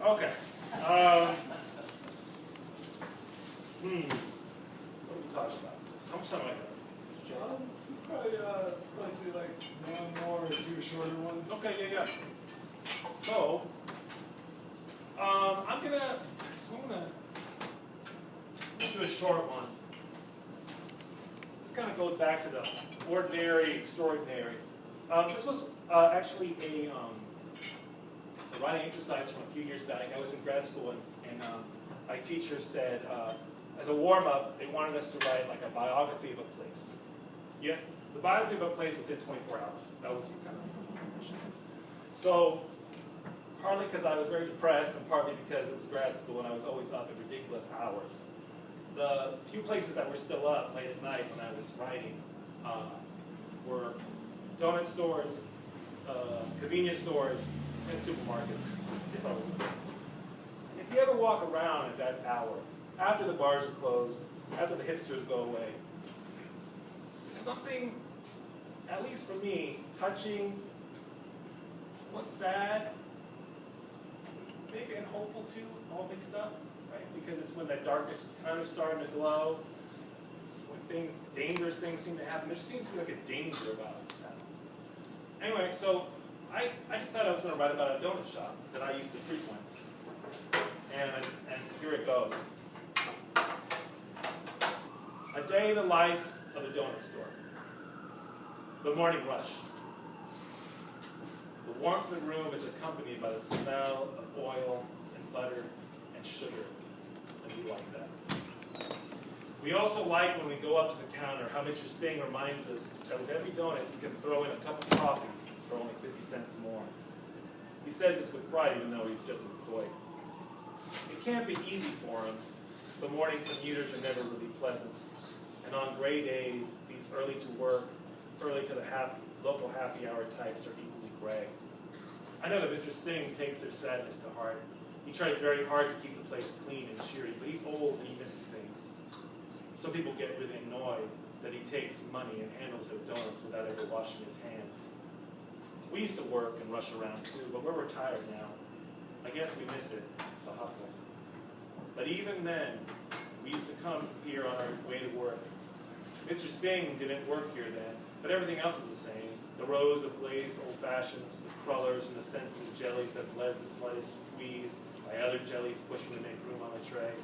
Okay. What are we talking about? How much time I got? Probably like do like one more or two shorter ones. Okay, yeah. So, I'm gonna do a short one. This kind of goes back to the ordinary, extraordinary. This was actually a writing exercise from a few years back. I was in grad school, and my teacher said, as a warm-up, they wanted us to write like a biography of a place. Yeah, the biography of a place within 24 hours. That was kind of competition. So, partly because I was very depressed, and partly because it was grad school and I was always up at ridiculous hours. The few places that were still up late at night when I was writing were donut stores, convenience stores, and supermarkets, if I was there. If you ever walk around at that hour, after the bars are closed, after the hipsters go away, there's something, at least for me, touching, what's sad, maybe and hopeful too, all mixed up, right? Because it's when that darkness is kind of starting to glow. It's when dangerous things seem to happen. There just seems to be like a danger about that. Anyway, so I decided I was going to write about a donut shop that I used to frequent. And here it goes. A day in the life of a donut store. The morning rush. The warmth of the room is accompanied by the smell of oil and butter and sugar. And we like that. We also like when we go up to the counter how Mr. Singh reminds us that with every donut you can throw in a cup of coffee for only 50 cents more. He says this with pride even though he's just employed. It can't be easy for him. The morning commuters are never really pleasant. And on gray days, these early to work, early to the local happy hour types are equally gray. I know that Mr. Singh takes their sadness to heart. He tries very hard to keep the place clean and cheery, but he's old and he misses things. Some people get really annoyed that he takes money and handles their donuts without ever washing his hands. We used to work and rush around too, but we're retired now. I guess we miss it, the hustle. But even then, we used to come here on our way to work. Mr. Singh didn't work here then, but everything else was the same. The rows of glazed old fashions, the crullers and the sensitive jellies that led the sliced squeeze by other jellies pushing to make room on the tray.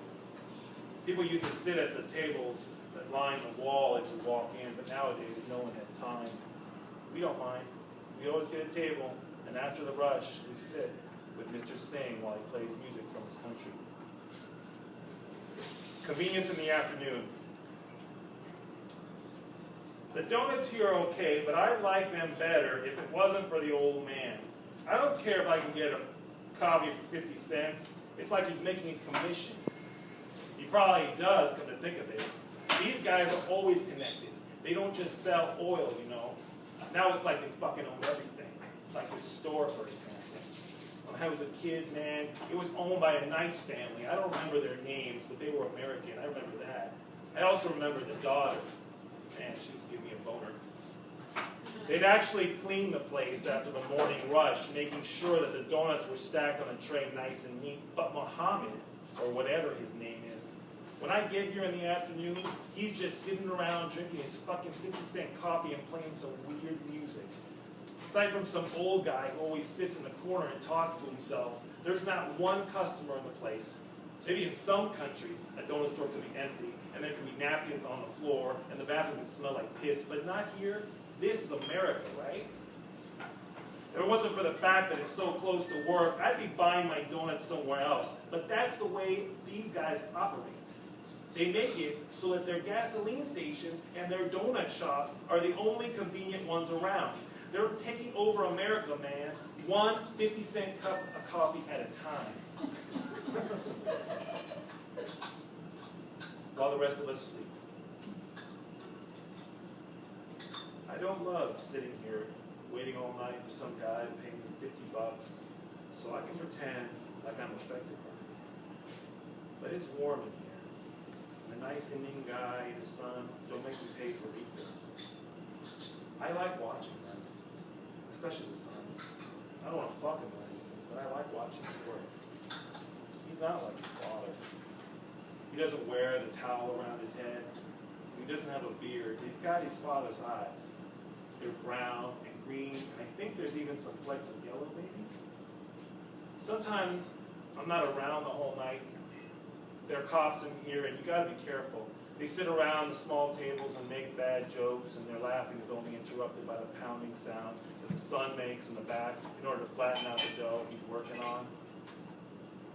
People used to sit at the tables that line the wall as you walk in, but nowadays no one has time. We don't mind. We always get a table, and after the rush, we sit with Mr. Singh while he plays music from his country. Convenience in the afternoon. The donuts here are okay, but I'd like them better if it wasn't for the old man. I don't care if I can get a coffee for 50 cents. It's like he's making a commission. He probably does, come to think of it. These guys are always connected. They don't just sell oil, you know. Now it's like they fucking own everything. Like this store, for example. When I was a kid, man, it was owned by a nice family. I don't remember their names, but they were American. I remember that. I also remember the daughter. Man, she used to give me a boner. They'd actually clean the place after the morning rush, making sure that the donuts were stacked on a tray nice and neat. But Muhammad, or whatever his name is, when I get here in the afternoon, he's just sitting around drinking his fucking 50-cent coffee and playing some weird music. Aside from some old guy who always sits in the corner and talks to himself, there's not one customer in the place. Maybe in some countries, a donut store could be empty, and there could be napkins on the floor, and the bathroom could smell like piss, but not here. This is America, right? If it wasn't for the fact that it's so close to work, I'd be buying my donuts somewhere else. But that's the way these guys operate. They make it so that their gasoline stations and their donut shops are the only convenient ones around. They're taking over America, man. One 50-cent cup of coffee at a time. While the rest of us sleep. I don't love sitting here waiting all night for some guy to pay me $50 so I can pretend like I'm affected by it. But it's warm in here. A nice Indian guy and his son don't make me pay for refills. I like watching them, especially the son. I don't want to fuck him or anything, but I like watching his work. not like his father. He doesn't wear the towel around his head. He doesn't have a beard. He's got his father's eyes. They're brown and green, and I think there's even some flecks of yellow maybe. Sometimes I'm not around the whole night. There are cops in here, and you gotta be careful. They sit around the small tables and make bad jokes, and their laughing is only interrupted by the pounding sound that the son makes in the back in order to flatten out the dough he's working on.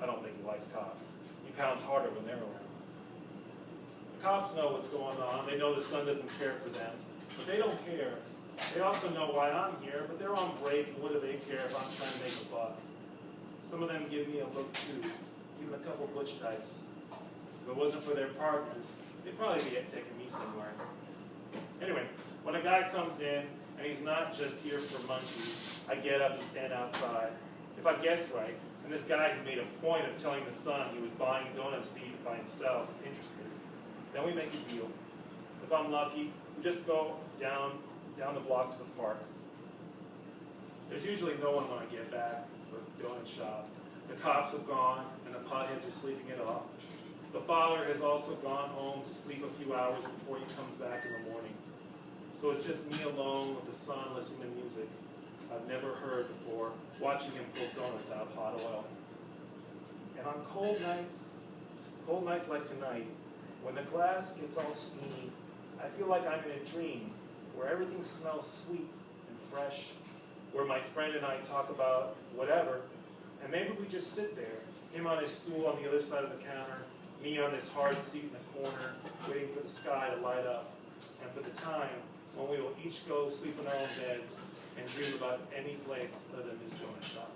I don't think he likes cops. He pounds harder when they're around. The cops know what's going on. They know the son doesn't care for them, but they don't care. They also know why I'm here, but they're on break, and what do they care if I'm trying to make a buck? Some of them give me a look too, even a couple butch types. If it wasn't for their partners, they'd probably be taking me somewhere. Anyway, when a guy comes in, and he's not just here for munchies, I get up and stand outside. If I guessed right, and this guy who made a point of telling the son he was buying donuts to eat by himself is interested, then we make a deal. If I'm lucky, we just go down the block to the park. There's usually no one when I get back to the donut shop. The cops have gone, and the potheads are sleeping it off. The father has also gone home to sleep a few hours before he comes back in the morning. So it's just me alone with the son listening to music I've never heard before, watching him pull donuts out of hot oil. And on cold nights like tonight, when the glass gets all steamy, I feel like I'm in a dream where everything smells sweet and fresh, where my friend and I talk about whatever, and maybe we just sit there, him on his stool on the other side of the counter, me on this hard seat in the corner, waiting for the sky to light up, and for the time when we will each go sleep in our own beds and dream about any place other than this donut shop.